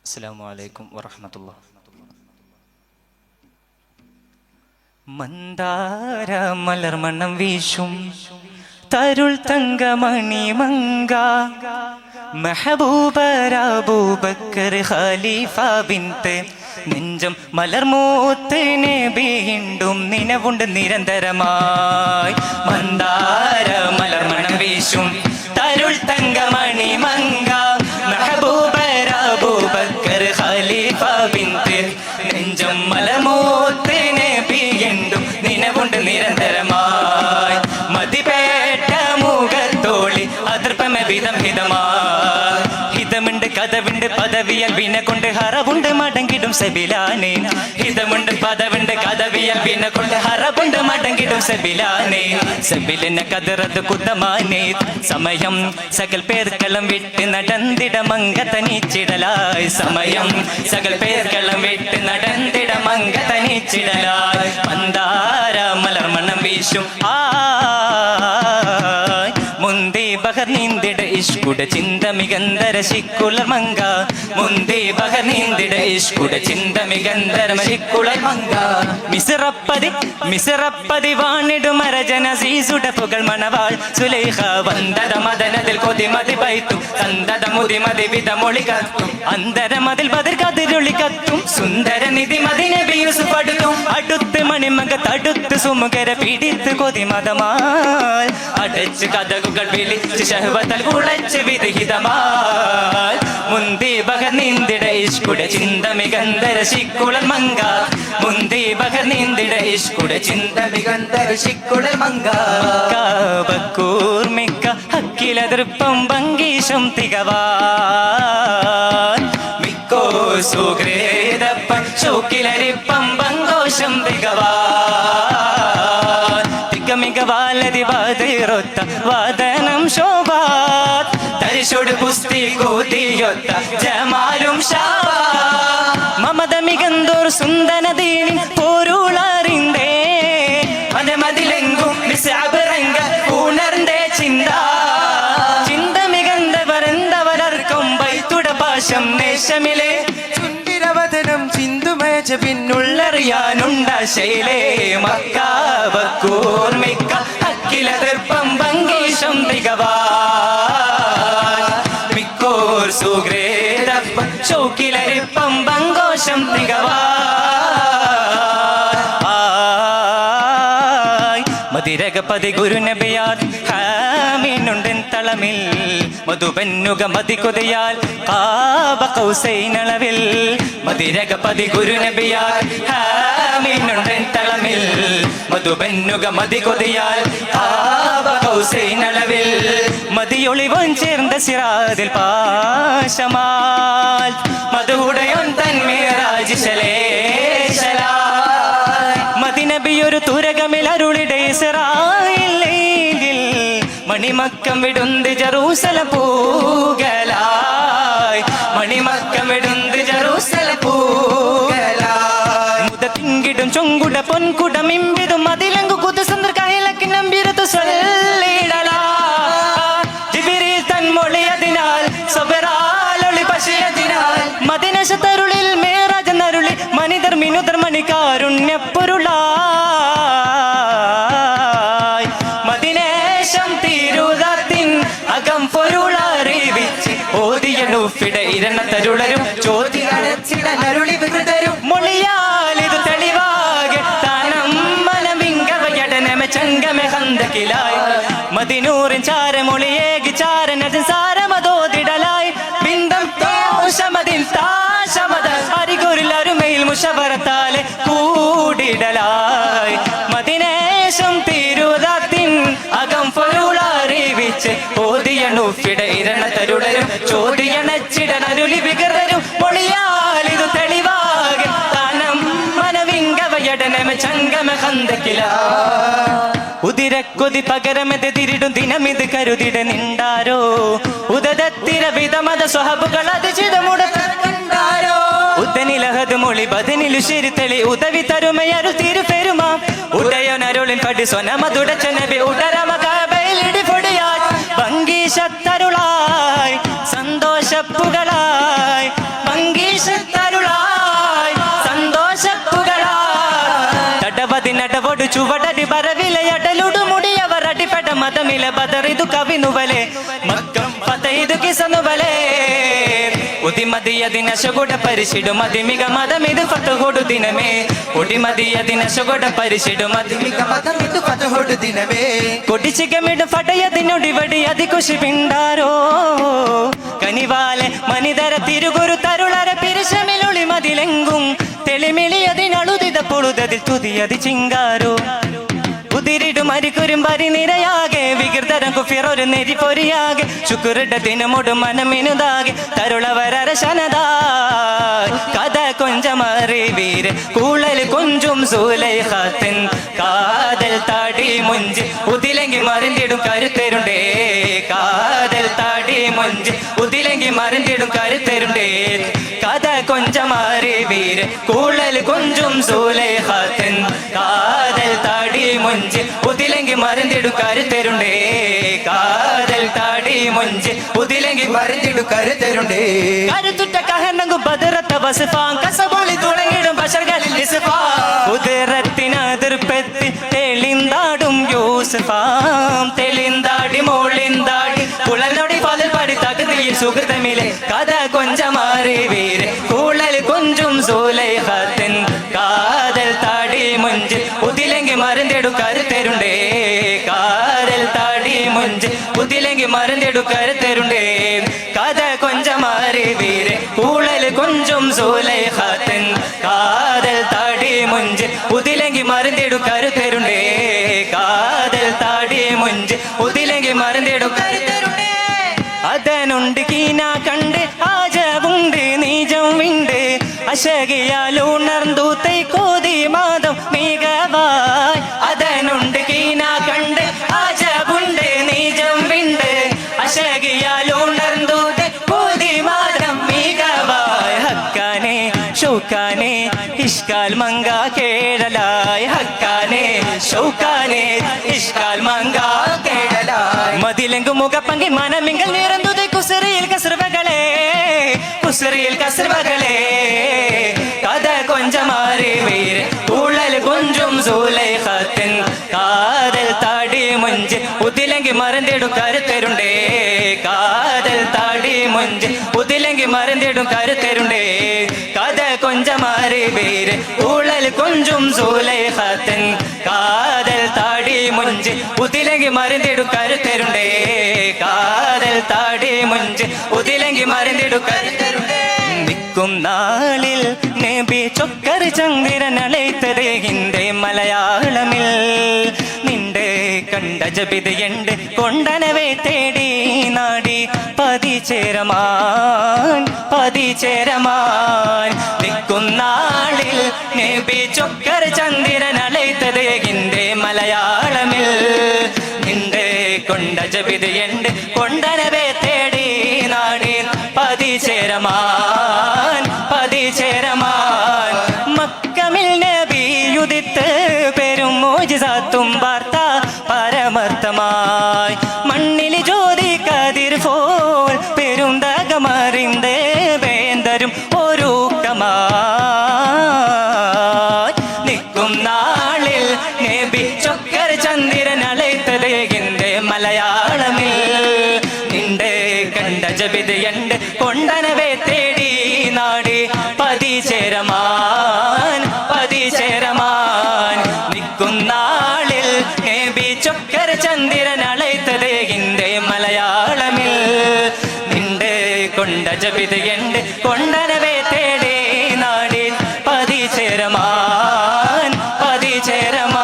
അസ്സലാമു അലൈക്കും വറഹ്മത്തുള്ളാഹി. മന്ദാര മലർമണം വീശും തരുൾ തങ്കമണി മങ്ക മെഹബൂബരാബൂബക്കർ ഖലീഫ ബിൻത്ത് നെഞ്ചം മലർമൂത്ത് നബിയുണ്ടും നിനവുണ്ട് നിരന്തരമായി. മന്ദാര മലർമണം വീശും തരുൾ തങ്കമണി മങ്ക മെഹബൂബരാബൂബക്കർ ഖലീഫ ബിൻത്ത് നെഞ്ചം മലർമൂത്ത് നബിയുണ്ടും നിനവുണ്ട് നിരന്തരമായി. മതിപേട്ട മുഖത്തോളി അതിർപ്പമ വിധം ഹിതമായി. ഹിതമുണ്ട് കഥവുണ്ട് പദവിയൽ വിന കൊണ്ട് ഹറവുണ്ട് മടങ്ങിടും സബിലാനെ. ഹിതമുണ്ട് പദവുണ്ട് കഥവിയൽ വിന കൊണ്ട് ഹറവുണ്ട് മടങ്ങിടും സബിലാനെ. സബിലിന കതിറത് കുതമാനെ സമയം സകൽ പേർക്കളം വിട്ട് നടന്നിട മങ്ക തനിച്ചിടലായി. സമയം സകൽ പേർക്കളം വിട്ട് നടന്നിട മങ്ക തനിച്ചിടലായി. മന്ദാര മലർമണം വീശും മുന്തി ബഹർ നീന്തിട ഇഷ്കുട ചിന്ത മികന്തര ശിക്കുളർ മങ്ക. മുന്തി ബഹർ നീന്തിട ഇഷ്കുട ചിന്ത മികന്തര ശിക്കുളർ മങ്ക. മിസിറപ്പതി വാണിടും മരജന സീസുട പുകൾ മണവാൾ സുലൈഖ വന്ദത മദനതിൽ കൊതിമതി പൈത്തും സന്തത മുതിമതി വിധമൊളി കത്തും അന്തരമതിൽ ബദർ കതിരൊളി കത്തും സുന്ദര നിധി മതി നബി യൂസുഫ് അടുത്ത് മണിമകത്തടുത്ത് സുമുഖര പിടിത്ത് കൊതിമതമായി അടച്ച് കഥകുകൾ വിളിച്ച് ശഹ്വതൽ കുളച്ച് വിധിഹിതമായി. മുന്തി ബഹർ നീന്തിട ഇഷ്കുട ചിന്ത മികന്തര ശിക്കുളർ മങ്ക. മുന്തി ബഹർ നീന്തിട ഇഷ്കുട ചിന്ത മികന്തര ശിക്കുളർ മങ്ക. ബക്കൂർമിക്ക ഹക്കിലതൃപ്പം ഭംഗീശം തികവാൻ മിക്കോ സുഗ്രേതപ്പൻ ശോക്കിലരിപ്പം ബങ്കോശം തികവാൻ. തികമികവാലതി വാതിറൊത്ത വാദനം ശോഭാത് തരിശോട് പുസ്തി കൂതിയൊത്ത ജമാലും ഷാവാ. മമത മികന്തോർ സുന്ദനദീനിൻ പൊരുളറിന്തേ മതമതിലെങ്കും മിസ്അബറങ്ക ഉണർന്നേ ചിന്ത. ചിന്ത മികന്തവരെന്തവരർക്കും ബൈത്തുട പാശം നേശമിലെ ചുണ്ടിരവതനം ചിന്തുമേജ പിന്നുള്ളറിയാനുണ്ട ശൈലേ. മക്കാബക്കൂർമിക്ക അക്കിലതർപ്പം ഭംഗീശം തികവാൻ മിക്കോർ സുഗ്രേതപ്പം ചൗക്കിലരിപ്പം ബങ്കോശം തികവാൻ. മതിരകപതി ഗുരുനബിയാർ ഹാമീനുണ്ടൻ തളമിൽ മധുപന്നുക മതി കൊതിയാൽ കാബ കൗസൈനളവിൽ. മതിരകപതി ഗുരുനബിയാർ ഹാമീനുണ്ടൻ തളമിൽ മധുപന്നുക മതി കൊതിയാൽ കാബ കൗസൈനളവിൽ. മതിയൊളിവൻ ചേർന്ന സിറാദിൽ പാശമാൽ മധുടയോൻ തൻ മിറാജ് ശലേശലായി. മദിനബിയൊരു തുരകമിൽ അരുളിടെ ഇസ്രായേലിൽ മണിമക്കം വിടുന്ന് ജെറൂസലം പൂകലായി. മണിമക്കം വിടുന്ന് ജെറൂസലം പൂകലായി. മുതത്തിങ്കിടും ചൊങ്കുട പൊൻകുട മിമ്പിടും മതിലങ്കു കുതുസന്ദ്ര കൈലക്ക് നമ്പിരുത്ത് സ്വല്ലിടലാ. ജിബ്രീൽ തൻ മൊഴിയതിനാൽ സബറാലൊളി പശയതിനാൽ മദിനശതരുളിൽ മേറാജ് നരുളി മനിതർ മിനുതർ മണികാരുണ്യപ്പൊരുളായി. മദിനേശം തിരുദത്തിൻ അകം പൊരുളറിവിച്ച് ഓതിയ നൂഫിട ഇരണ തരുളരും ചോദ്യടച്ചിടരുളി വികൃതരും മൊഴിയാൽ ഇത് തെളിവാകെ താനം മനവിങ്കവയടനമ ചങ്കമെ ഹന്തക്കിലായി. മദിനൂറിൻ ചാരമൊളിയേകി ചാരനതിൻ സാരമതോതിടലായി. ബിന്ദം തോഷമതിൻ താശമത അരികുരിൽ അരുമയിൽ മുഷവറത്താലെ കൂടിടലായി. മദിനേശം തിരുദത്തിൻ അകം പൊരുളറിവിച്ച് ഓതിയ നൂഫിട ഇരണ തരുളരും ചോദ്യണച്ചിടനരുളി വികൃതരും മൊഴിയാൽ ഇത് തെളിവാകെ താനം മനവിങ്കവയടനമ ചങ്കമ ഹന്തക്കിലായി. ഉദിരക്കൊതി പകരമെതിരിടും ദിനമിത് കരുതിട നിണ്ടാരോ ഉദത്തിര വിധമത സ്വഹബുകൾ അതിചിതമുടോ ഉദനിലഹത് മൊഴി ബദനിലു ശരിത്തളി ഉദവി തരുമയരു തിരുപെരുമ ഉടയനരുളിൻ പടി സ്വനമതുടച്ച നബി ഉടരമകബയിലിടി പൊടിയായി. ഭംഗീശത്തരുളായി സന്തോഷപ്പുകളായി ഭംഗീശ ചുവടടി ബരവിലയടലുടു മുടിയവർ അടിപെട മതമില ബദറിതു കവിനുവലെ മക്കം പതയിതു കിസനുവലെ ഉദിമതിയ ദിനശകുട പരിശിടു മതിമിക മതമിത് ഫതഹുടു ദിനമേ ഉദിമതിയ ദിനശകുട പരിശിടു മതിമിക മതമിത് ഫതഹുടു ദിനമേ കൊടിച്ചികമിടു ഫടയതിനൊടി വടി അതി കുശി പിണ്ടാരോ കനിവാലെ മനിതര തിരുഗുരു തരുളര പിരിശമിലുളി മതിലെങ്കും തെളിമിളിയതിനളുതിത പൊളുതതിൽ തുതിയതി ചിങ്കാരോ ഉതിരിടും അരിക്കുരും പരിനിരയാകെ വികൃതരം കുഫിറൊരു നെരിപ്പൊരിയാകെ ശുക്രുട ദിനമൊടു മനമിനുതാകെ തരുളവരശനതായ് കഥ കൊഞ്ചമറിവീര് കൂളൽ കൊഞ്ചും സൂലൈഖത്തിൻ കാതൽ താടി മുഞ്ച് ഉതിലെങ്കി മറിഞ്ഞിടും കരുത്തരുണ്ടേ കാതൽ താടി മുഞ്ച് ഉതിലെങ്കി മറിഞ്ഞിടും കരുത്തരുണ്ടേ കഥ കൊഞ്ചമറിവീര് കൂളൽ കൊഞ്ചും സൂലൈഖത്തിൻ കാതൽ താടി മുഞ്ച് ഉതിലെങ്കി മറിഞ്ഞിടു കരുത്തരുണ്ടേ കാതൽ താടി മുഞ്ച് ഉതിലെങ്കി മറിഞ്ഞിടു കരുത്തരുണ്ടേ കരുത്തുറ്റ കഹനങ്ങു ബദറത്ത വസ്ഫാൻ കസബൊളി തുടങ്ങിടും ബശർകളിൽ ഇസ്ഫാൻ ഉദരത്തിനതിർപ്പെത്തി തെളിന്താടും യൂസഫാം തെളിന്താടി മോളിന്താടി കുളനൊടി പതിൽ പടി തകതിയിൽ സുഹൃതമിലെ കഥ കൊഞ്ചമാറി വീര് കൂളൽ കൊഞ്ചും സൂലൈഖത്തിൻ കാതൽ താടി മുഞ്ച് ഉതിലെങ്കി മറിഞ്ഞിടു കരുത്തരുണ്ടേ കാതൽ താടി മുഞ്ച് ഉതിലെങ്കി മറിഞ്ഞിടു കരുത്തരുണ്ടേ കഥ കൊഞ്ചമാറി വീര് കൂളൽ കൊഞ്ചും സൂലൈഖത്തിൻ കാതൽ താടി മുഞ്ച് ഉതിലെങ്കി മറിഞ്ഞിടു കരുത്തരുണ്ടേ കാതൽ താടി മുഞ്ച് ഉതിലെങ്കി മറിഞ്ഞിടു കരുത്തരുണ്ടേ അതനുണ്ട് കീന കണ്ട് ആജവുണ്ട് നീജം വിണ്ട് അശകിയാലുണർന്നു തൈ കോതി മാതം മികവായ് അതനുണ്ട് കീന കണ്ട് ആജവുണ്ട് നീജം വിണ്ട് അശകിയാലുണർന്നു തൈ കോതി മാതം മികവായ് ഹക്കാനെ ഷൗക്കാനെ ഇഷ്കാൽ മങ്ക കേടലായ് ഹക്കാനെ ഷൗക്കാനെ ഇഷ്കാൽ മങ്ക കേടലായ് മതിലെങ്കു മുഖപ്പങ്കി മനമിങ്കൽ നിറന്തുത് കുസറിയിൽ കസർവകളെ കുസറിയിൽ കസർവകളെ കഥ കൊഞ്ചമാറി വീര് ഉള്ളൽ കൊഞ്ചും സൂലൈഖത്തിൻ കാതൽ താടി മുഞ്ച് ഉതിലെങ്കി മറിഞ്ഞിടും കരുത്തരുണ്ടേ കാതൽ താടി മുഞ്ച് ഉതിലെങ്കി മറിഞ്ഞിടും കരുത്തരുണ്ടേ കഥ കൊഞ്ചമാറി വീര് ഉള്ളൽ കൊഞ്ചും സൂലൈഖത്തിൻ കാതൽ താടി മുഞ്ച് ഉതിലെങ്കി മറിഞ്ഞിടും കരുത്തരുണ്ടേ കാതൽ താടി മുഞ്ച് ഉതിലെങ്കി മറിഞ്ഞിടും കരുത്തരുണ്ടേ നിൽക്കും നാളിൽ നബി ചൊക്കർ ചന്ദ്രൻ അളൈത്തത് ഹിന്ദി മലയാളമിൽ നിന്റെ കണ്ട ജപിതയുണ്ട് കൊണ്ടനവേ തേടി നാടി പതിചേരമാൻ പതിചേരമാൻ നിൽക്കും നാളിൽ നബി ചൊക്കർ ചന്ദ്രൻ അളൈത്തത് ഹിന്ദി മലയാളമിൽ നിന്റെ കൊണ്ട ജപിതയുണ്ട് കൊണ്ടനവേ തേടി നാടി പതിചേരമാൻ പതിചേരമാൻ മക്കമിൽ നബിയുദിത്ത് പെരും മോജിസാത്തും വാർത്ത പരമർത്ഥമായി മണ്ണിൽ ജ്യോതി കതിർ പോൽ പെരുന്തകമറിന്തേ വേന്തരും ഒരു കമായി നിൽക്കും നാളിൽ നബി ചൊക്കർ ചന്ദ്രൻ അളൈത്തത് ഹിന്ദി മലയാളമിൽ നിന്റെ കണ്ട ജപിതയുണ്ട് കൊണ്ടനവേ തേടി നാടി പതിചേരമാൻ പതിചേരമാൻ നിൽക്കും നാളിൽ നബി ചൊക്കർ ചന്ദ്രൻ അളൈത്തത് ഹിന്ദി മലയാളമിൽ നിന്റെ കൊണ്ട ജപിതയുണ്ട് കൊണ്ടനവേ തേടി നാടി പതിചേരമാൻ പതിചേരമാൻ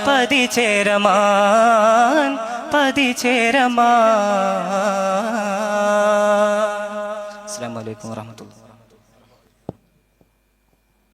പതിചേരമാൻ പതിചേരമാൻ. അസ്സലാമു അലൈക്കും വറഹ്മത്തുള്ളാഹി.